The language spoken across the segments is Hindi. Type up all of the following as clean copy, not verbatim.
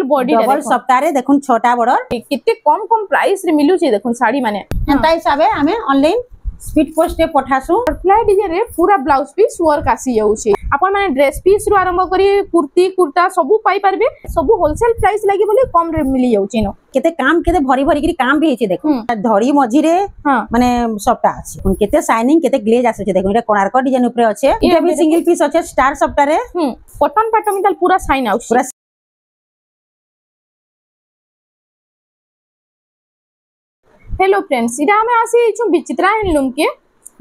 बॉडी डबल सप्ताह रे देखुन छोटा बड़ कितने कम कम प्राइस रे मिलु छी देखुन साड़ी माने एंता हिसाबे हमें ऑनलाइन स्पीड पोस्ट रे पठासु बटरफ्लाई डिजाइन रे पूरा ब्लाउज पीस वर्क आसी जाउछी अपन माने ड्रेस पीस रु आरंभ करी कुर्ती कुर्ता सब पाई परबे सब होलसेल प्राइस लागि बोले कम रे मिली जाउछी न केते काम केते भरी भरी करी काम भी हेछि देखो धड़ी मझी रे माने सप्ताह अछि उन केते शाइनिंग केते ग्लेज आसे देखो एटा कोणार्क डिजाइन ऊपर अछि एटा भी सिंगल पीस अछि स्टार सप्ताह रे कॉटन पैटर्न मिटल पूरा शाइन आउछ पूरा हेलो फ्रेंड्स इडा हमें आसी छु विचित्रा हैंडलूम के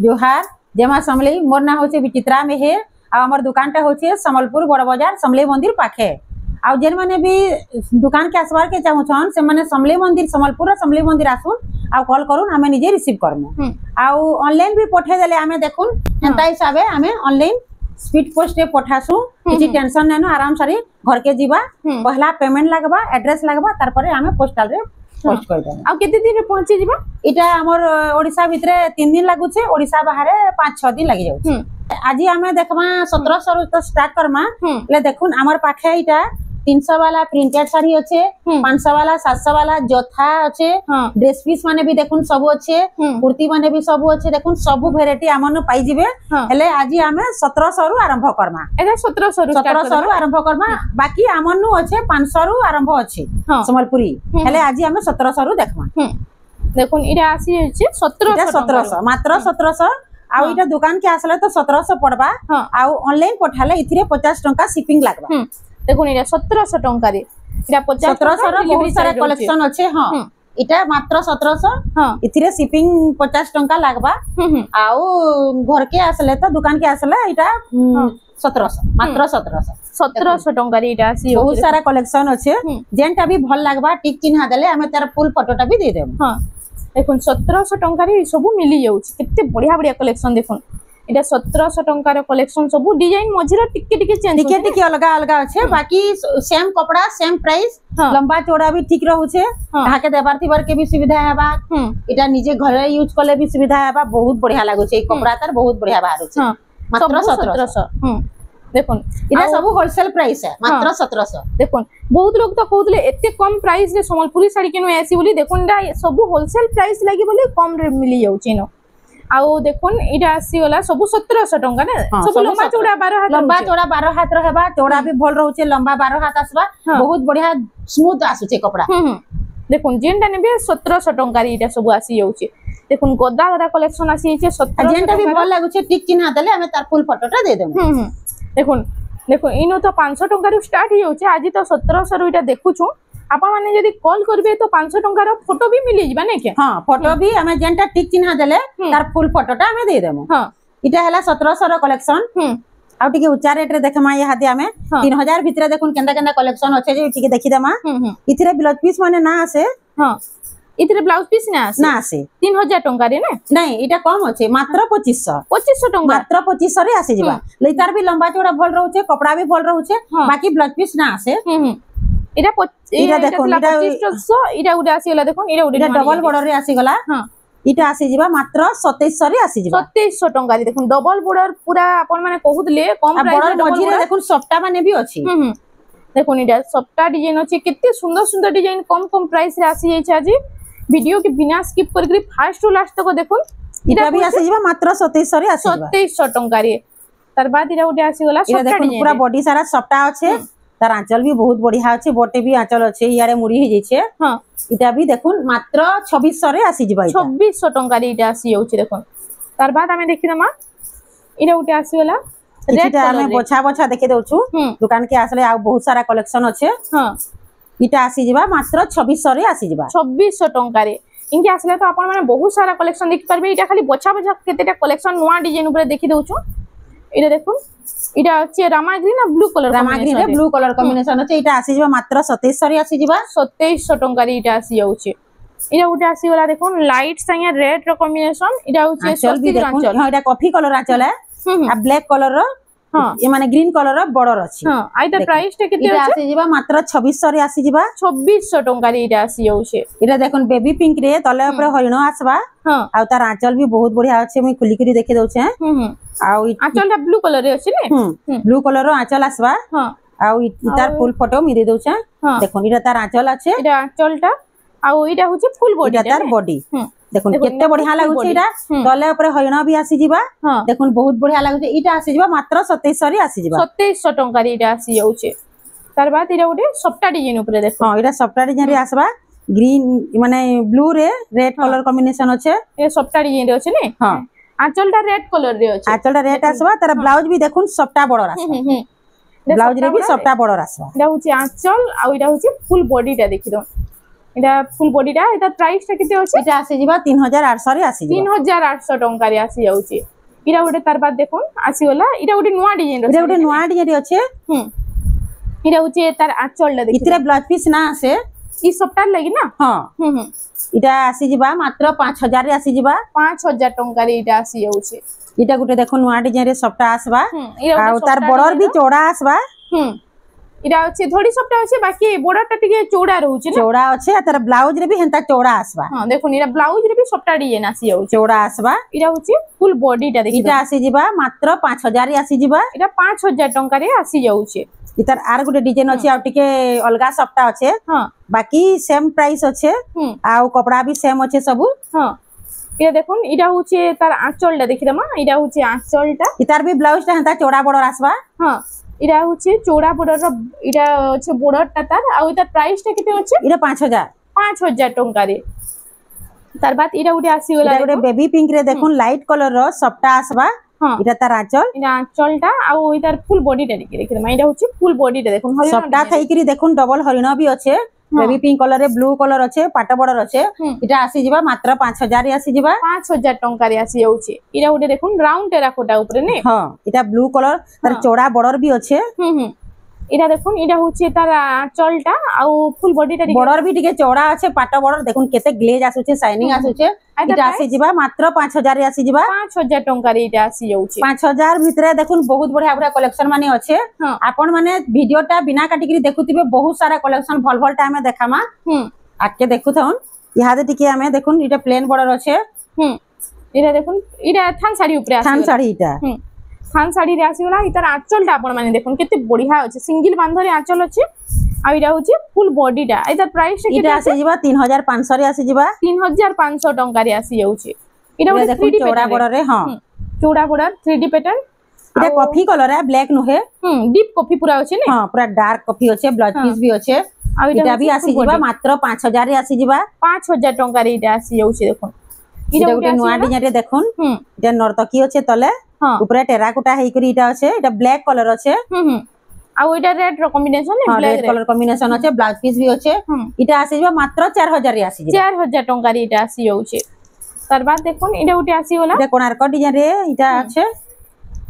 जोहार जेमा समली मोर ना होचे विचित्रा में है आ हमर दुकान टा होचे समलपुर बड़ बाजार समले मंदिर पाखे आ जेन माने भी दुकान के आसबार के चाहू छन से माने समले मंदिर समलपुर समले मंदिर आसुन आ कॉल करूं हमें निजे रिसीव करमु आ ऑनलाइन भी पठे देले हमें देखुन एंता हिसाबे हमें ऑनलाइन स्पीड पोस्ट रे पठासु किछि टेंशन नैनो आराम सारी घर के जीवा पहला पेमेंट लागबा एड्रेस लागबा तार परे हमें पोस्टल रे पोस्ट कर देबा आ केते दिन रे पहुंची जीवा इटा हमर ओडिसा भितरे 3 दिन लागु छे ओडिसा बाहर 5-6 दिन लागि जाउ छे आज हमें देखमा 1700 रु तो स्टार्ट करमा ले देखुन हमर पाखे इटा 300 वाला प्रिंटेड साड़ी अच्छे 500 वाला 700 वाला जोथा अच्छे ड्रेस पीस माने भी देखुन सब अच्छे कुर्ती माने भी सब अच्छे देखुन सब वेराइटी हमन पाई जिवे हेले आज हमें 1700 रु आरंभ करमा एदा 1700 रु आरंभ करमा बाकी हमन नु अच्छे 500 रु आरंभ अच्छे समलपुरी हेले आज हमें 1700 रु देखमा देखुन इडा आसी छै 1700 मात्र 1700 आ इटा दुकान के आसले तो 1700 पड़बा आ ऑनलाइन पठाले इथिरे 50 टंका शिपिंग लागबा देखुन इरा 1700 टंका रे इरा 1700 रो बहुत सारा कलेक्शन अच्छे हां इटा मात्र 1700 इथिरे शिपिंग 50 टंका लागबा आउ घर के आसले तो दुकान के आसले इटा 1700 मात्र 1700 टंका रे इटा आसी बहुत सारा कलेक्शन अच्छे जेनटा भी भल लागबा टिक चिन्हा देले हमें तार फुल फोटोटा भी दे देब हां देखुन 1700 टंका रे सब मिली जाउ केते बढ़िया बढ़िया कलेक्शन देखुन इटा 1700 टंकार कलेक्शन सब डिजाइन मझिरा टिके टिके चेंज टिके अलग अलग अच्छे बाकी सेम कपड़ा सेम प्राइस लंबा चौड़ा भी ठीक रहू छे कहा के देबार थिबार के भी सुविधा हेबा इटा निजे घरे यूज करले भी सुविधा हेबा बहुत बढ़िया लागो छे कपड़ा तार बहुत बढ़िया बाहर छे मात्र 1700 देखुन इटा सब होलसेल प्राइस है मात्र 1700 देखुन बहुत लोग तो कहतले एते कम प्राइस रे संबलपुरी साड़ी केनु ऐसी बोली देखुन सब होलसेल प्राइस लागि बोली कम रे मिली जाउ छी न आउ देखुन इडा आसी वाला सब 1700 टंका ने सब लंबा चौड़ा 12 हाथ रहबा चौड़ा भी भल रहू छे लंबा 12 हाथ आसबा बहुत बढ़िया स्मूथ आसु छे कपड़ा देखुन जेनटा नेबे 1700 टंका रे इटा सब आसी जाउ छे देखुन गदा गदा कलेक्शन आसी छे 1700 जेनटा भी भल लागु छे टिक चिन्हा देले हमें तार फुल फोटोटा दे देबो देखुन देखो इनो तो 500 टंका रे स्टार्ट ही होचे आज तो 1700 रो इटा देखु छु आपा माने यदि कॉल करबे तो 500 टंका रो फोटो भी मिली जिबा ने के हां फोटो भी हमें जेनटा टिक चिन्हा देले तार फुल फोटोटा हमें दे देबो हां इटा हला 1700 रो कलेक्शन आ टिके उच्चा रेट रे देखमा ये हाथी हमें 3000 भितरे देखुन केंदा केंदा कलेक्शन अच्छे जे टिके देखि देमा इथिरे ब्लाउज पीस माने ना आसे हां इथिरे ब्लाउज पीस ना आसे 3000 टंका रे ने नहीं इटा कम अच्छे मात्र 2500 टंका मात्र 2500 रे आसे जिबा लेतार भी लंबा चौड़ा भल रहू छे कपड़ा भी भल रहू छे बाकी ब्लाउज पीस ना आसे इटा देखो 2500 इटा उडा आसी गला देखो इटा डबल बॉर्डर रे आसी गला हां इटा आसी जिबा मात्र 2700 रे आसी जिबा 2700 टंका रे देखो डबल बॉर्डर पूरा अपन माने कहउतले कम प्राइस बॉर्डर मझी रे देखो सफ्टा माने भी अछि देखो इटा सफ्टा डिजाइन अछि केते सुंदर सुंदर डिजाइन कम कम प्राइस रे आसी जाय छै आज वीडियो के बिना स्किप करके फर्स्ट टू लास्ट तक देखो इटा भी आसी जिबा मात्र 2700 रे आसी जिबा 2700 टंका रे तार बाद इटा उडा आसी गला सफ्टा डिजाइन पूरा बॉडी सारा सफ्टा अछि तार आंचल भी बहुत बढ़िया अच्छे बोटे भी आंचल अच्छे यारे मुड़ी हे जेछे हां इटा भी देखुन मात्र 2600 रे आसी जिबा 2600 टंका रे इटा आसी जाउची देखुन तार बाद हमें देखि दमा इटा उटे आसी वाला रेड कलर हमें बोछा बोछा देखे दउछु दुकान के आसले आ बहुत सारा कलेक्शन अच्छे हां इटा आसी जिबा मात्र 2600 रे आसी जिबा 2600 टंका रे इनके आसले तो आपण माने बहुत सारा कलेक्शन देखि परबे इटा खाली बोछा बोछा केतेटा कलेक्शन नवा डिजाइन ऊपर देखि दउछु इटा देखुन इटा अछि रामा ग्रीन आ ब्लू कलर रे ब्लू कलर कॉम्बिनेशन अछि इटा आसी जिबा मात्र 2700 रे आसी जिबा 2700 टंका रे इटा आसी जाउछि इटा उटे आसी वाला देखुन लाइट संगे रेड रो कॉम्बिनेशन इटा होछि स्वस्ति आंचल हां इटा कॉफी कलर आंचल है आ ब्लैक कलर रो हां ये माने ग्रीन कलर रो बॉर्डर अछि हां आइटा प्राइस टे केते इटा आसी जिबा मात्र 2600 रे आसी जिबा 2600 टंका रे इटा आसी जाउछि इटा देखुन बेबी पिंक रे तले ऊपर हरिण आसबा हां आ तार आंचल भी बहुत बढ़िया अछि मैं खुली करी देखे दउ छै आ आंचल ब्लू कलर रे अछि ने ब्लू कलर रो आंचल आसबा हां आउ इतार फुल फोटो मी दे दउछा हाँ। देखो इटा तार आंचल আছে এটা আঁচলটা আর এটা হচ্ছে ফুল বডি इटा तार बॉडी देखो केते बढ़िया लागु छै इटा तले ऊपर हरिण भी आसी जिबा हाँ। देखो बहुत बढ़िया लागु छै इटा आसी जिबा मात्र 2700 रे आसी जिबा 2700 टंका এটা আসি যাচ্ছে তার বাদ এটা গোটে সফটা ডিজাইন উপরে দেখো हां इटा सफ्टा डिजाइन रे आसबा ग्रीन माने ब्लू रे रेड कलर कॉम्बिनेशन আছে এটা সফটা ডিজাইন রে আছে নে हां আঁচলটা রেড কালার রে আছে आंचल रेड आसबा तार ब्लाउज भी देखो सफ्टा बॉर्डर आसबा ब्लाउज रे भी सफ्टा बॉर्डर आसबा এটা হচ্ছে আঁচল আর এটা হচ্ছে ফুল বডিটা দেখি দাও এটা ফুল বডিটা এটা প্রাইসটা কেতে আছে इटा आसी जिबा 3800 रे आसी जिबा 3800 टंका रे আসি যাচ্ছে এটা গোটে তার বাদ দেখুন আসিগলা এটা গোটে নয়া ডিজাইন রে इटा गोटे नया डिजाइन रे আছে এটা হচ্ছে তার আঁচলটা দেখি इतरे ब्लाउज पीस ना आसे ই সপ্তাহ লাগি না हां इटा आसी जिबा मात्र 5000 रे आसी जिबा 5000 टंका रे এটা আসি যাচ্ছে इटा गुटे देखो नया डिजाइन रे सफ्टा आसबा এটা आ तार बॉर्डर भी चौड़ा आसबा এটা হচ্ছে ধড়ি সপ্তাহ আছে বাকি বর্ডারটা টিকে চৌড়া রହୁଛି না चौड़ा আছে आ तार ब्लाउज रे भी हेंता चौड़ा आसबा হ্যাঁ দেখুন এটা ব্লাউজ রে भी সপ্তাহ ডিজাইন আসি যাচ্ছে चौड़ा आसबा এটা হচ্ছে ফুল বডিটা দেখি इटा आसी जिबा मात्र 5000 रे आसी जिबा এটা 5000 टंका रे আসি যাচ্ছে इतार आर गुटे डिजाइन अछि आ टिके अलगा सफ्टा আছে হ্যাঁ बाकी सेम प्राइस আছে आ कपड़ा भी सेम আছে सबु হ্যাঁ এটা দেখুন এটা হচ্ছে তার আঁচলটা দেখি দাও এটা হচ্ছে আঁচলটা इतार भी ब्लाउज ता हेंता चौड़ा बॉर्डर आसबा হ্যাঁ এটা হচ্ছে চৌড়া বর্ডার এটা হচ্ছে বর্ডারটা তার আর এটার প্রাইসটা কেতে হচ্ছে इटा 5000 5000 टंका রে তার বাদ এটা উঠে আসি গলা इटा गुटे बेबी पिंक रे देखुन लाइट कलर रो सफ्टा आसबा হ্যাঁ इटा तार आंचल এটা আঁচলটা আর ওইটার ফুল বডিটা দেখি দাও এটা হচ্ছে ফুল বডিটা দেখুন सफ्टा थाइकरी देखुन डबल हरिण भी আছে बेबी पिंक कलर रे ब्लू कलर আছে पाटा बॉर्डर আছে इटा आसी जिबा मात्र 5000 रे आसी जिबा 5000 टंका रे আসি যাচ্ছে এটা উঠে দেখুন রাউন্ড টেরাকোটা উপরে নে हां इटा ब्लू कलर तार चौड़ा बॉर्डर भी আছে এটা দেখুন এটা হচ্ছে তার আঁচলটা আর ফুল বডিটা बॉर्डर भी टिके चौड़ा আছে पाटा बॉर्डर देखुन केते ग्लेज आसुचे शाइनिंग आसुचे इटा आसी जिबा मात्र 5000 रे आसी जिबा 5000 टंका रे এটা আসি যাচ্ছে 5000 ভিতরে দেখুন বহুত বড়িয়া বড়িয়া कलेक्शन माने আছে আপন মানে ভিডিওটা বিনা কাটিকি দেখুতিবে বহুত সারা कलेक्शन ভল ভল টাইমে দেখামা আজকে দেখুথন ইহাদে টিকে আমি দেখুন এটা প্লেন বর্ডর আছে এটা দেখুন এটা থান শাড়ি উপরে আছে থান শাড়ি এটা থান শাড়ি রে আসিগলা ইতার আঁচলটা আপন মানে দেখুন কেতে বড়িয়া আছে সিঙ্গেল বান্ধরে আঁচল আছে আর এটা হচ্ছে ফুল বডিটা এটার প্রাইসটা এটা আসি জিবা 3500 রে আসি জিবা 3500 টঙ্কা রে আসি যাচ্ছে এটা এটা দেখুন চৌড়া বর্ডর রে হ্যাঁ চৌড়া বর্ডর 3D প্যাটার্ন এটা কফি কলর है ब्लैक नुहे ডিপ কফি পুরা আছে না हां पूरा डार्क कॉफी আছে ব্লাউজ পিস भी আছে আর এটা भी আসি জিবা মাত্র 5000 রে আসি জিবা 5000 টঙ্কা রে এটা আসি যাচ্ছে দেখুন এটা গুটে নয়া ডিজাইন রে দেখুন এটা নর্তকি আছে তলে উপরে টেরাকোটা হেইকরি এটা আছে এটা ব্ল্যাক কালার আছে আর ওইটা রেড র কম্বিনেশন নে ব্ল্যাক কালার কম্বিনেশন আছে ব্লাউজ পিস भी আছে এটা আসি জিবা মাত্র 4000 রে আসি জিবা 4000 টঙ্কা রে এটা আসি যাচ্ছে তার বাদ দেখুন এটা উঠে আসি গলা এটা কোণার্ক ডিজাইন রে এটা আছে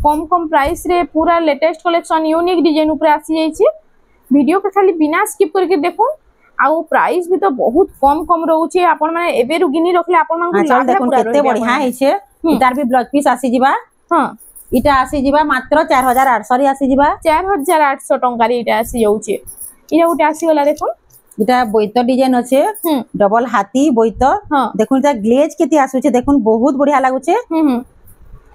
কম কম প্রাইস রে পুরা লেটেস্ট কালেকশন ইউনিক ডিজাইন উপরে আসি যাইছে ভিডিও কে খালি বিনা স্কিপ करके দেখুন আউ প্রাইস भी तो बहुत कम कम रहउছে আপন মানে এবে রুগিনি রাখলে আপন মান লাভ দেখুন কেতে বঢ়িয়া হইছে ইতার भी ব্লাউজ পিস আসি জিবা হ্যাঁ এটা আসি জিবা মাত্র 4800 রে আসি জিবা 4800 টঙ্কা রে এটা আসি যাচ্ছে এটা উঠে আসি গলা দেখুন এটা বৈত ডিজাইন আছে ডবল হাতি বৈত দেখুন এটা গ্লেজ কেতে আসুছে দেখুন বহুত বঢ়িয়া লাগুছে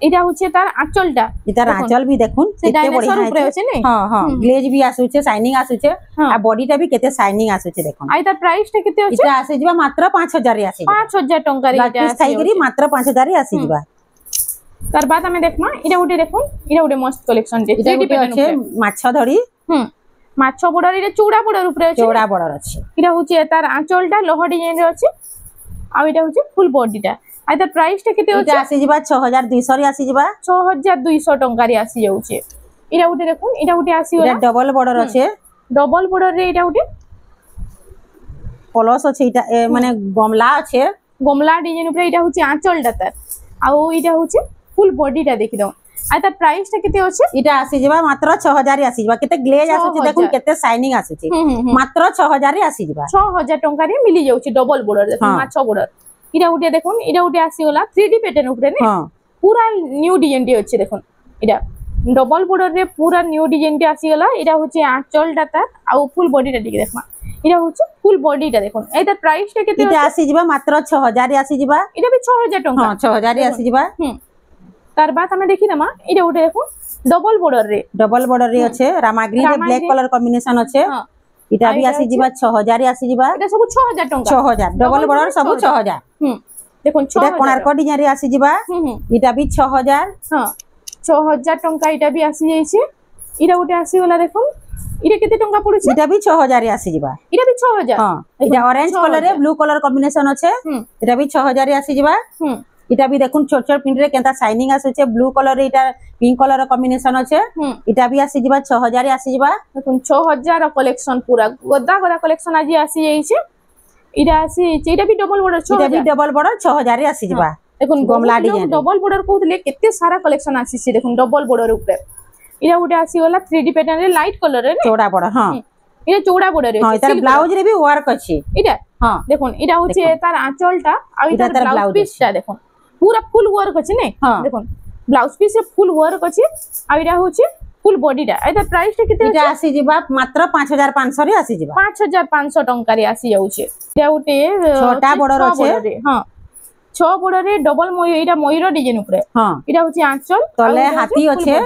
এটা হচ্ছে তার আঁচলটা এটার আঁচল भी দেখুন কেতে বঢ়িয়া আছে हां हां গ্লেজ भी আসুছে শাইনিং আসুছে আর বডিটা भी কেতে শাইনিং আসুছে দেখুন আর তার প্রাইসটা কেতে আছে এটা আসি জিবা মাত্র 5000 রে আসি 5000 টঙ্কা রে এটা আসি খাইগরি মাত্র 5000 রে আসি জিবা তার বাদ আমি দেখমা এটা উঠে দেখুন এটা উঠে মস্ত কালেকশন দে এটা উঠে আছে মাছ ধরি মাছ বর্ডার এটা চৌড়া বর্ডার উপরে আছে চৌড়া বর্ডার আছে এটা হচ্ছে তার আঁচলটা লোহ ডিজাইন রে আছে আর এটা হচ্ছে ফুল বডিটা আর তার প্রাইসটা কেতে হচ্ছে এটা আসি জিবা 6200 রে আসি জিবা 6200 টঙ্কা রে আসি যাচ্ছে এটা উঠে দেখুন এটা উঠে আসি এটা ডবল বর্ডার আছে ডবল বর্ডার রে এটা উঠে কলস আছে এটা মানে গমলা আছে গমলা ডিজাইন উপরে এটা হচ্ছে আঁচলটা তার আর এটা হচ্ছে ফুল বডিটা দেখি দাও আর তার প্রাইসটা কেতে হচ্ছে এটা আসি যাবা মাত্র 6000 রে আসি যাবা কেতে গ্লেজ আসুছে দেখুন কেতে শাইনিং আসুছে মাত্র 6000 রে আসি যাবা 6000 টঙ্কা রে মিলি যাচ্ছে ডবল বর্ডার দেখুন মাছ বর্ডার এটা উঠে দেখুন এটা উঠে আসি গলা 3D প্যাটার্ন উপরে না পুরা নিউ ডিজাইনটি হচ্ছে দেখুন এটা ডবল বর্ডার রে পুরা নিউ ডিজাইনটি আসি গলা এটা হচ্ছে আঁচলটা তার আর ফুল বডিটা দিকে দেখমা এটা হচ্ছে ফুল বডিটা দেখুন এইটার প্রাইসটা কেতে এটা আসি যাবা মাত্র 6000 রে আসি যাবা এটা भी 6000 টাকা हां 6000 রে আসি যাবা তার বাদ আমি দেখি না মা এটা উঠে দেখুন डबल बॉर्डर रे अच्छे रामाग्री रे ब्लैक रामाग्री। कलर कॉम्बिनेशन अच्छे हाँ इटा भी आइटा आसी जिबा 6000 आसी जिबा এটা सब 6000 टंका 6000 डबल बॉर्डर सब 6000 देखो इटा 6000 कोणार्क डिजाइन रे आसी जिबा इटा भी 6000 हाँ 6000 टंका इटा भी आसी जाइछे इटा गोटे आसी गला देखो इटा केते टंका पड़ुछे इटा भी 6000 आसी जिबा इटा भी 6000 हां इटा ऑरेंज कलर रे ब्लू कलर कॉम्बिनेशन अच्छे इटा भी 6000 आसी जिबा इटा भी देखुन छोट छोट पिंड रे केंता शाइनिंग आसुचे ब्लू कलर रे इटा पिंक कलर कॉम्बिनेशन अच्छे इटा भी आसी जिबा 6000 आसी जिबा देखो 6000 कलेक्शन पूरा गदा गदा कलेक्शन आज आसी जाइछे इटा आसी इटा भी डबल बॉर्डर इटा भी डबल बॉर्डर 6000 आसी जिबा देखो गमला डिजाइन डबल बॉर्डर कहले केते सारा कलेक्शन आसी देखो डबल बॉर्डर ऊपर इटा गोटे आसी गला 3D पैटर्न रे लाइट कलर रे चौड़ा बॉर्डर हां इटा चौड़ा बॉर्डर रे हां इतार ब्लाउज रे भी वर्क अछि इटा हां देखो इटा होचे तार आंचलटा आ इटा इटा तार ब्लाउज ब्लाउज पीसटा देखो पूरा फुल वर्क अछि नै हाँ। देखो ब्लाउज पीस रे फुल वर्क अछि आ इटा होचे फुल बॉडीटा एटा प्राइस टा केते इटा आसी जिबा मात्र 5500 रे आसी जिबा 5500 टंका रे आसी जाउचे इटा गोटे छोटा बॉर्डर अछि हां 6 बॉर्डर रे डबल मयूर इटा मयूर डिजाइन ऊपर हां इटा होचे आंचल तले हाथी अच्छे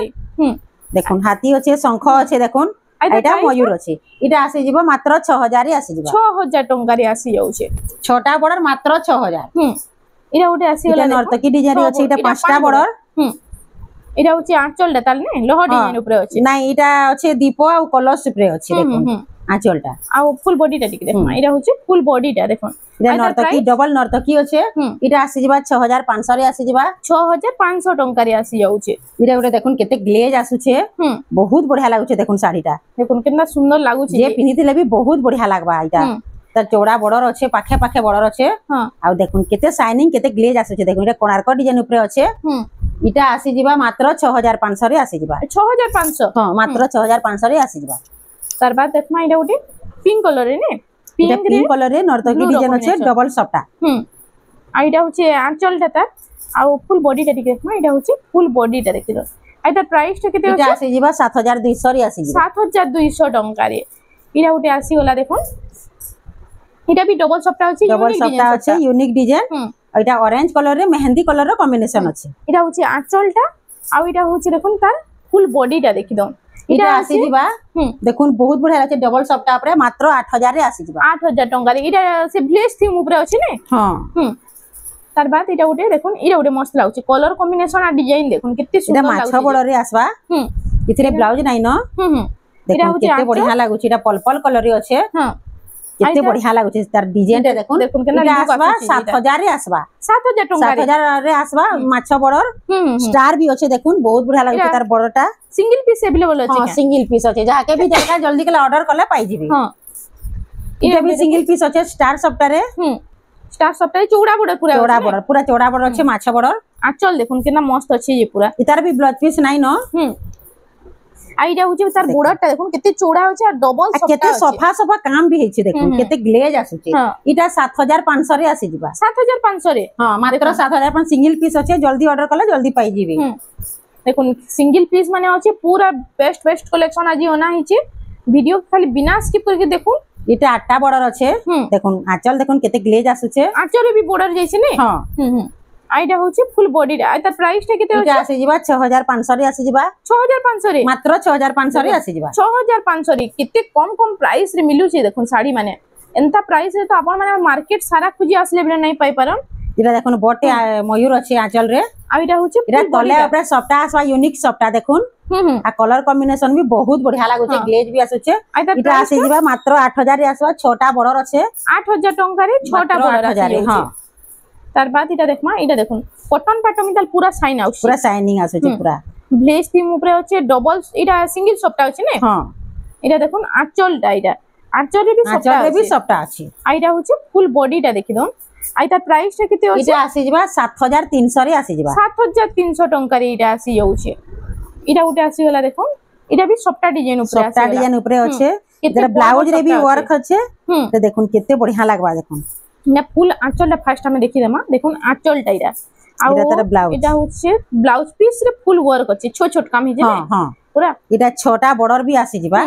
देखुन हाथी अच्छे शंख अच्छे देखुन एटा मयूर अच्छे इटा आसी जिबा मात्र 6000 आसी जिबा 6000 टंका रे आसी जाउचे छोटा बॉर्डर मात्र 6000 इटा गोटे आसी इटा नर्तकी डिजाइन अच्छे इटा पांचटा बॉर्डर इटा होचे आंचल ताल नै लोह डिजाइन ऊपर अछि नाही इटा अच्छे दीप आ कलश ऊपर अच्छे देखुन आंचलटा आ फुल बॉडीटा टिक देखो इटा होचे फुल बॉडीटा देखो इटा नर्तकी डबल नर्तकी अच्छे इटा आसी जिबा 6500 रे आसी जिबा 6500 टंका रे आसी जाउचे इटा गोटे देखुन केते ग्लेज आसुचे बहुत बढ़िया लागुचे देखुन साड़ीटा देखो कितना सुंदर लागुचे जे पिनिथिले भी बहुत बढ़िया लागबा इटा तर चौड़ा बॉर्डर अच्छे पाखे पाखे बॉर्डर अच्छे आ देखुन केते शाइनिंग केते ग्लेज आसुचे देखुन इटा कोणार्क डिजाइन ऊपर अच्छे इटा आसी जिबा मात्र 6500 रे आसी जिबा 6500 हां मात्र 6500 रे आसी जिबा तार बाद देखमा इटा गोटे पिंक कलर रे ने पिंक कलर रे नर्तकी डिजाइन अच्छे डबल सपटा आ इटा होचे आंचल टा आ फुल बॉडी टा टिक देखमा इटा होचे फुल बॉडी टा देखिलो आ इटा प्राइस टा केते इटा आसी जिबा 7200 रे आसी जिबा 7200 टंका रे इटा गोटे आसी गला देखो इटा भी डबल सपटा अछि डबल सपटा अछि यूनिक डिजाइन इटा ऑरेंज कलर रे मेहंदी कलर रो कॉम्बिनेशन अछि इटा होचे आंचल टा आ इटा होचे देखुन तार फुल बॉडी टा देखि दो इटा आसी जिबा देखुन बहुत बढ़िया लागे डबल सपटा ऊपर मात्र 8000 रे आसी जिबा 8000 टंका रे इटा से ब्लेस थीम ऊपर अछि ने हां तार बाद इटा गोटे देखुन इटा गोटे मस्त लागुचे कलर कॉम्बिनेशन आ डिजाइन देखुन केते सुंदर लागुचे इटा माछा बॉर्डर रे आसबा इथरे ब्लाउज नाही न देखुन केते बढ़िया लागुचे इटा पर्पल कलर रे अछि हां केते बढ़िया लागुचे तार डिजाइन रे देखुन देखुन केना आसबा 7000 रे आसबा 7000 टंका 7000 रे आसबा माछा बॉर्डर स्टार भी अछि देखुन बहुत बढ़िया लागुचे तार बॉर्डरटा सिंगल पीस अवेलेबल अछि हां सिंगल पीस अछि जाके भी दरकार जल्दी के ऑर्डर करले पाई जिबे हां इटा भी सिंगल पीस अछि स्टार सप्टा रे स्टार सप्टा चौड़ा बॉर्डर पूरा चौड़ा बॉर्डर अछि माछा बॉर्डर आंचल देखुन केना मस्त अछि ये पूरा इतार भी ब्लाउज पीस नाही न आइडा होचे तार बॉर्डरटा देखुन केते चौड़ा होचे और डबल सप्टा केते सफा सफा काम भी हेछि देखुन केते ग्लेज आसुचे इटा 7500 रे आसी जिबा 7500 रे हां मात्र 7500 सिंगल पीस अछि जल्दी ऑर्डर करले जल्दी पाई जिबे देखुन सिंगल पीस माने अछि पूरा बेस्ट कलेक्शन आज होना हिचे वीडियो खाली बिना स्किप करके देखुन इटा आठटा बॉर्डर अच्छे देखुन आंचल देखुन केते ग्लेज आसुचे आंचल भी बॉर्डर जैसे ने हां आइडा होचे फुल बॉडी रे आइता प्राइस टा केते होचे आसी जिबा 6500 रे आसी जिबा 6500 रे मात्र 6500 रे आसी जिबा 6500 रे केते कम प्राइस रे मिलु छै देखुन साड़ी माने एंता प्राइस रे तो आपण माने मार्केट सारा खुजी आसले बिना नहीं पाई परन इरा देखुन बोटे मयूर अछि आंचल रे आइडा होचे इरा तले ऊपर सप्ता आसवा यूनिक सप्ता देखुन आ कलर कॉम्बिनेशन भी बहुत बढ़िया लागुचे ग्लेज भी आसुचे इटा आसी जिबा मात्र 8000 रे आसवा छोटा बॉर्डर अछि 8000 टंका रे छोटा बॉर्डर 8000 हां तार बाद इटा देखमा इटा देखुन कॉटन पैटर्न मिताल पूरा शाइन आउट पूरा शाइनिंग आसुचे पूरा ब्लेज थीम ऊपर अछि डबल इटा सिंगल सप्ता अछि ने हां इटा देखुन आंचल टा इटा आंचल रे भी सप्ता अछि आइडा होचे फुल बॉडी टा देखि दो आइता प्राइस टा केते होचे इटा आसी जिबा 7300 रे आसी जिबा 7300 टंका रे इटा आसी जाउचे इटा उटे आसी गला देखो इटा भी सप्ता डिजाइन ऊपर आसी सप्ता डिजाइन ऊपर अछि इधर ब्लाउज रे भी वर्क अछि तो देखुन केते बढ़िया लागबा देखुन ना फुल आंचल टा फर्स्ट हमें देखि देमा देखुन आंचल टा इटा इटा होचे ब्लाउज पीस रे फुल वर्क अछि छोट छोट काम हिजे हां हां पूरा इटा छोटा बॉर्डर भी आसी जिबा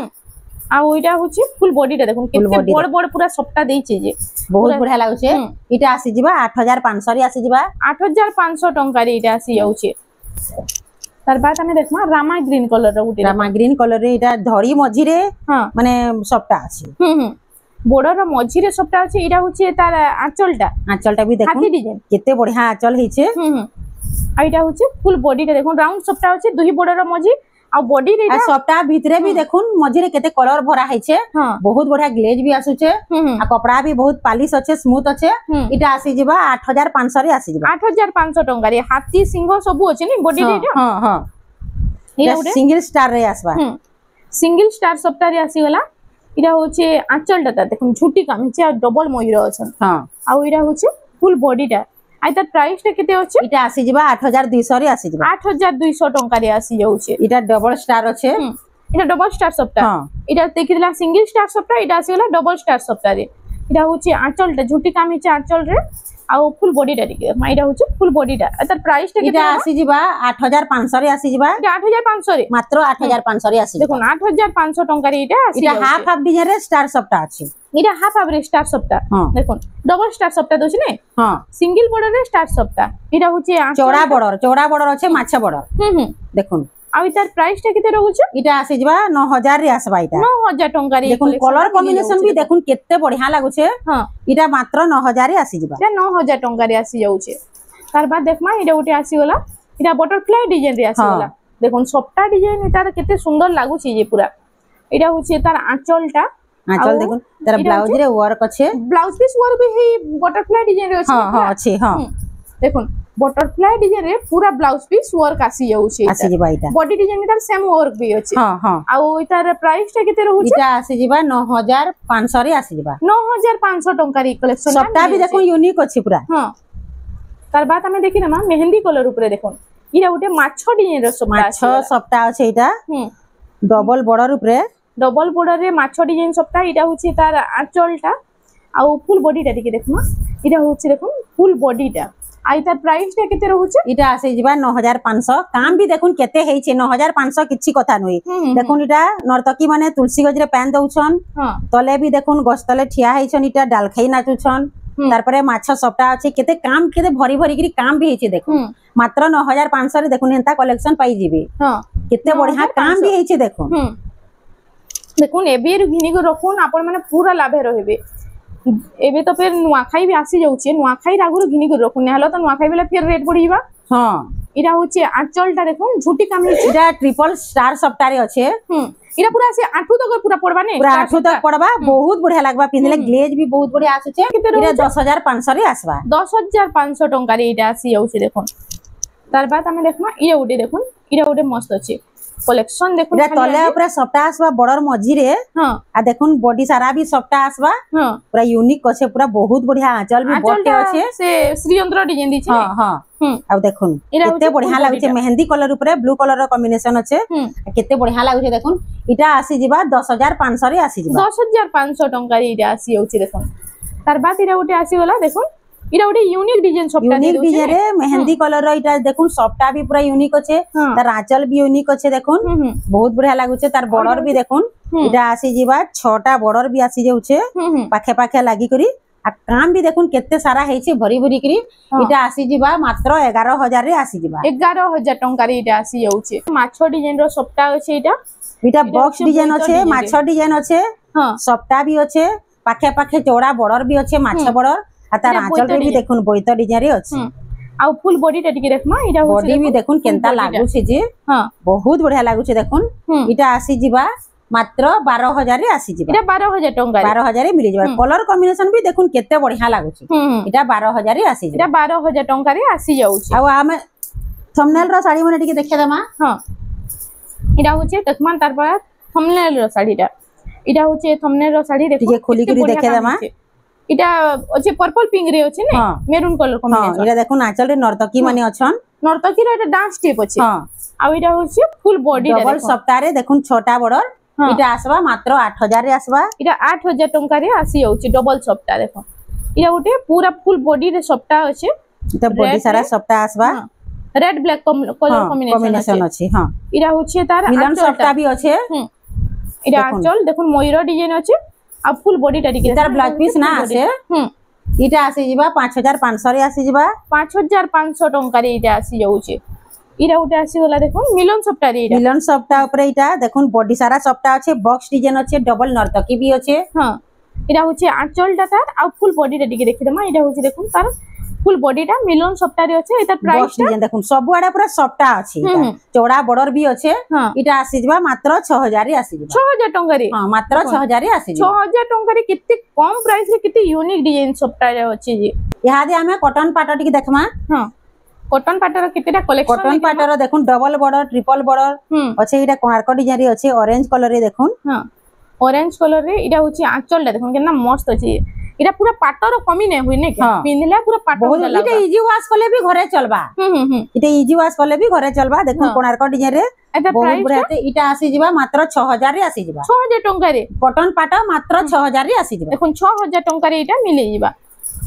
आ ओइटा होचे फुल बॉडी टा देखुन केते बड़ पूरा सप्ता देइचे जे बहुत बढ़िया लागुचे इटा आसी जिबा 8500 रे आसी जिबा 8500 टंका रे इटा आसी जाउचे तार बाद हमें देखमा रामा ग्रीन कलर रो गुटे रामा ग्रीन कलर रे इटा धड़ी मझी रे हां माने सपटा अछि बॉर्डर मझी रे सपटा अछि इडा होचे तार आंचलटा भी देखो हाथी डिजाइन केते बढ़िया आंचल हिचे आ इडा होचे फुल बॉडी रे देखो राउंड सपटा अछि दुही बॉर्डर मझी आ बॉडी रे आ सपटा भीतरे भी देखुन मझी रे केते कलर भरा हिचे बहुत बढ़िया ग्लेज भी आसुचे आ कपड़ा भी बहुत पालिश अच्छे स्मूथ अच्छे इटा आसी जिबा 8500 रे आसी जिबा 8500 टंका रे हाथी सिंह सब अछि नि बॉडी रे हां हां इटा सिंगल स्टार रे आसबा सिंगल स्टार सपटा रे आसी गला इडा होचे आंचलटा देखुन झुटी काम हिचे आ डबल मयूर अछन हां आ इडा होचे फुल बॉडीटा आई तार प्राइस टा केते अछि इटा आसी जिबा 8200 रे आसी जिबा 8200 टंका रे आसी जाउचे इटा डबल स्टार अछि इटा डबल स्टार सपटा इटा देखिला सिंगल स्टार सपटा इटा आसी गला डबल स्टार सपटा रे इटा होचे आंचलटा झुटी काम हिचे आंचल रे आ फुल बॉडीटा टिके माइडा होचे फुल बॉडीटा तार प्राइस टा केते इटा आसी जिबा 8500 रे आसी जिबा इटा 8500 रे मात्र 8500 रे आसी देखुन 8500 टंका रे इटा आसी इटा हाफ हाफ डिजाइन रे स्टार सपटा अछि इटा हाफ हाफ रे स्टार सपटा देखुन डबल स्टार सपटा दोछि ने हां सिंगल बॉर्डर रे स्टार सपटा इटा होचे चौड़ा बॉर्डर अछि माछा बॉर्डर देखुन आ इतार प्राइस टा केते रहउछ इटा आसी जिबा 9000 रे आसबा इटा 9000 टंका रे देखुन कलर कॉम्बिनेशन भी देखुन केते बढ़िया लागुछे हां इटा मात्र 9000 रे आसी जिबा इटा 9000 टंका रे आसी जाउछे तार बाद देखमा इटा उटे आसी गला इटा बटरफ्लाई डिजाइन रे आसी गला देखुन सपटा डिजाइन इतार केते सुंदर लागुछी जे पूरा इटा होचे तार आंचलटा आंचल देखुन तार ब्लाउज रे वर्क अछि ब्लाउज पीस वर्क भी हे बटरफ्लाई डिजाइन रे अछि हां हां अछि हां देखुन बटरफ्लाई डिजाइन रे पूरा ब्लाउज पीस वर्क आसी जाउछे आसी जिबा इटा बॉडी डिजाइन तार सेम वर्क भी अछि हां हां आ इतार प्राइस टा केते रहउछ इटा आसी जिबा 9500 रे आसी जिबा 9500 टंका रे कलेक्शन सपटा भी देखो यूनिक अछि पूरा हां तार बाद हमें देखि ना मेहंदी कलर ऊपर देखो इरा उटे माछो डिजाइन रे सपटा अछि इटा डबल बॉर्डर ऊपर डबल बॉर्डर रे माछो डिजाइन सपटा इटा होछि तार आंचलटा आ फुल बॉडीटा टिके देखमा इटा होछि देखो फुल बॉडीटा आई तार प्राइस टा केते रहउछ इटा आसे जिबा 9500 काम भी देखुन केते हेइछे 9500 किछि कथा नइ देखुन इटा नर्तकी माने तुलसी गजरे पैन दउछन तले भी देखुन गस तले ठिया हेइछन इटा डालखई नाचुछन तारपरे माछ सपटा अछि केते काम केते भरी भरी करी काम भी हेइछे देखुन मात्र 9500 रे देखुन हेंता कलेक्शन पाई जिबे केते बढ़िया काम भी हेइछे देखुन देखुन एबे घिनी को रखुन आपण माने पूरा लाभे रहबे एबे तो फिर नुआखाई भी आसी जाउछे नुआखाई रागुर घिनी को रखुन हलो तो नुआखाई बेला फिर रेट बढ़िबा हां इरा होचे आंचलटा देखुन झुटी काम हिचे इरा ट्रिपल स्टार सपटा रे अछि इरा पूरा से आठू तक पूरा पड़बा ने पूरा आठू तक पड़बा बहुत बढ़िया लागबा पिनले ग्लेज भी बहुत बढ़िया आछुचे इरा 10500 रे आसबा 10500 टंका रे इटा आसी जाउछे देखुन तार बाद हमें देखमा इरा उडे देखुन इरा उडे मस्त अछि कलेक्शन देखुन तले ऊपर सपटा आसबा बॉर्डर मझी रे हां आ देखुन बॉडी सारा भी सपटा आसबा हां पूरा यूनिक अछि पूरा बहुत बढ़िया आंचल भी बटे अछि से श्रीयंत्र डिजाइन दी छै हां हां आ देखुन केते बढ़िया लागै छै मेहंदी कलर ऊपर ब्लू कलर रो कॉम्बिनेशन अछि केते बढ़िया लागै छै देखुन इटा आसी जिबा 10500 रे आसी जिबा 10500 टंका रे इटा आसी होछि देखुन तार बाद इरा उटे आसी गला देखुन इरा उटे यूनिक डिजाइन सपटा यूनिक डिजाइन रे मेहंदी कलर रो इटा देखुन सपटा भी पूरा यूनिक अछि तार आंचल भी यूनिक अछि देखुन बहुत बढ़िया लागु छै तार बॉर्डर भी देखुन इटा आसी जिबा 6टा बॉर्डर भी आसी जाउ छै पाखे पाखे लागि करी आ काम भी देखुन केते सारा हेइ छै भरी भरी करी इटा आसी जिबा मात्र 11000 रे आसी जिबा 11000 टंका रे इटा आसी जाउ छै माछो डिजाइन रो सपटा अछि इटा बॉक्स डिजाइन अछि माछो डिजाइन अछि सपटा भी अछि पाखे पाखे चौड़ा बॉर्डर भी अछि माछो बॉर्डर आ तार आंचल रे भी देखुन बोइतो डिजाइन रे अछि आ फुल बॉडी टा टिके देखमा इटा बॉडी भी देखुन केनता लागु छै जे हां बहुत बढ़िया लागु छै देखुन इटा आसी जिबा मात्र 12000 रे आसी जिबा इटा 12000 टंका 12000 रे मिलि जिबा कलर कॉम्बिनेशन भी देखुन केते बढ़िया लागु छै इटा 12000 रे आसी जिबा इटा 12000 टंका रे आसी जाउ छै आ हमें थंबनेल रो साड़ी माने टिके देखे दमा हां इटा होचे तकमान तार पर थंबनेल रो साड़ीटा इटा होचे थंबनेल रो साड़ी देखो टिके खोली करी देखे दमा इटा अच्छे पर्पल पिंक रे अछि ने मेरून कलर कॉम्बिनेशन इटा देखो नाचल रे नर्तकी माने अछन नर्तकी रे एटा डांस स्टेप अछि हां आ इटा होछि फुल बॉडी रे डबल सप्ताह रे देखुन छोटा बॉर्डर इटा आसबा मात्र 8000 रे आसबा इटा 8000 टंका रे आसी होछि डबल सप्ताह देखो इटा उठे पूरा फुल बॉडी रे सप्ताह अछि इटा बॉडी सारा सप्ताह आसबा रेड ब्लैक कलर कॉम्बिनेशन अछि हां इटा होछि तार मिलन सप्ताह भी अछि इटा आंचल देखुन मयूर डिजाइन अछि आ फुल बॉडी टा टिके तार ब्लाउज पीस ना आसे इटा आसी जिबा 5500 रे आसी जिबा 5500 टंका रे इटा आसी जाउ छै इरा उठे आसी गला देखो मिलन सप्ताह रे मिलन सप्ताह ऊपर इटा देखुन बॉडी सारा सप्ताह अच्छे बॉक्स डिजाइन अच्छे डबल नर्तकी भी अच्छे हां इरा होचे आंचलटा तार आ फुल बॉडी टा टिके देखि दमा इरा होचे देखुन तार फुल बॉडी टा मिलन सप्ताह रे अच्छे एटा प्राइस बॉक्स डिजाइन देखुन सब आडा पूरा सप्ताह अच्छे चौड़ा बॉर्डर भी अच्छे हां इटा आसी जबा मात्र 6000 रे आसी जबा 6000 टंका रे हां मात्र 6000 रे आसी जबा 6000 टंका रे कितने कम प्राइस रे कितने यूनिक डिजाइन सप्ताह रे अच्छे जी यहाँ दे हमें कॉटन पाटो टिके देखमा हां कॉटन पाटर कितने कलेक्शन कॉटन पाटर देखुन डबल बॉर्डर ट्रिपल बॉर्डर अच्छे इटा कोणार्क डिजाइन रे अच्छे ऑरेंज कलर रे देखुन हां ऑरेंज कलर रे इटा होची आंचलटा देखुन केना मस्त अछि इटा पूरा पाटर कमी नै होई नै के पिनला पूरा पाटर बहुत इटा इजी वॉश करले भी घरे चलबा इटा इजी वॉश करले भी घरे चलबा देखुन कोणार्क डिजाइन रे बहुत बढ़िया इटा आसी जिबा मात्र 6000 रे आसी जिबा 6000 टंका रे कॉटन पाटा मात्र 6000 रे आसी जिबा देखुन 6000 टंका रे इटा मिले जिबा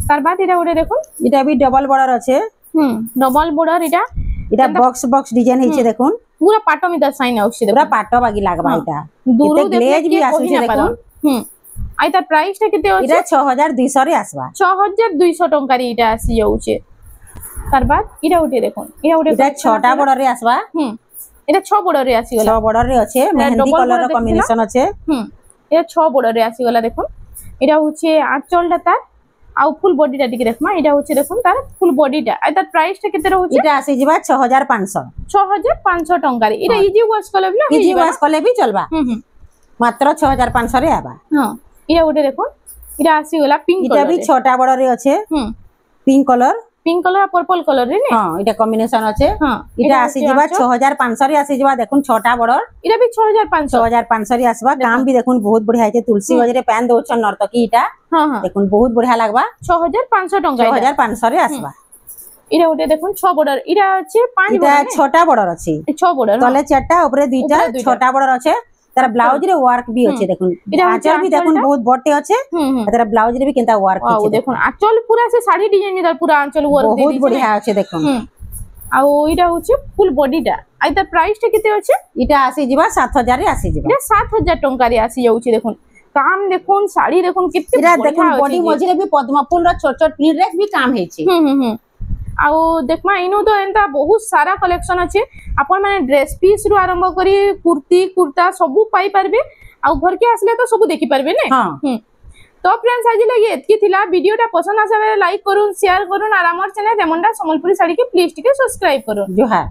तार बाद इटा ओडे देखुन इटा भी डबल बॉर्डर अच्छे डबल बॉर्डर इटा बॉक्स बॉक्स डिजाइन हिचे देखुन पूरा पाटो में द साइन आउछि पूरा पाटो बागी लागबा इटा दूरु ग्लेज भी आसी छे देखुन आइ तार प्राइस टा केते अछि इटा 6200 रे आसबा 6200 टंका रे इटा आसी जाउछे तार बाद इटा उठे देखुन इटा छोटा बॉर्डर रे आसबा इटा 6 बॉर्डर रे आसी गला 6 बॉर्डर रे अच्छे मेहंदी कलर रो कॉम्बिनेशन अच्छे इटा 6 बॉर्डर रे आसी गला देखुन इटा होचे आंचलटा तार आ फुल बॉडी टा टिके देखमा इटा होचे देखुन तार फुल बॉडी टा आ तार प्राइस टा केते रहउचे इटा आसी जिबा 6500 टंका रे इटा इजी वॉश कले भी इजी वॉश कले भी चलबा मात्र 6500 रे आबा हां इटा उठे देखुन इटा आसी गला पिंक कलर इटा भी छोटा बॉर्डर रे अच्छे पिंक कलर पर्पल कलर रे ने हां इटा कॉम्बिनेशन अच्छे हां इटा आसी जिबा 6500 रे आसी जिबा देखुन छोटा बॉर्डर इटा भी 6500 रे आसबा काम भी देखुन बहुत बढ़िया है तुलसी गजरे पैन दोछन नर्तकी इटा हां हां देखुन बहुत बढ़िया लागबा 6500 टंका 6500 रे आसबा इरा उठे देखुन 6 बॉर्डर इरा अच्छे 5 इटा छोटा बॉर्डर अछि 6 बॉर्डर तले चारटा ऊपर दुईटा छोटा बॉर्डर अच्छे तार ब्लाउज रे वर्क भी अच्छे देखुन आंचल भी देखुन बहुत बड़टे अच्छे तार ब्लाउज रे भी केनता वर्क अच्छे देखुन आंचल पूरा से साड़ी डिजाइन में पूरा आंचल वर्क बहुत बढ़िया अच्छे देखुन आ इटा होचे फुल बॉडी टा आइ त प्राइस टा केते अछि इटा आसी जिबा 7000 रे आसी जिबा इटा 7000 टंका रे आसी जाउछि देखुन काम देखुन साड़ी देखुन कितने इरा देखुन बॉडी मझिरे भी पद्म फूल रो छोट छोट प्रिंट रे भी काम हेछि आउ देखमा इनो तो एंता बहुत सारा कलेक्शन अच्छे आपण माने ड्रेस पीस रु आरंभ करी कुर्ती कुर्ता सबु पाई परबे आउ घर के आसले तो सबु देखि परबे ने हां तो फ्रेंड्स आज लगे एतकी थिला वीडियोटा पसंद आसे लाइक करूँ शेयर करूँ और हमर चैनल रेमंडा संबलपुरी साड़ी के प्लीज टिके सब्सक्राइब करूँ जोहार।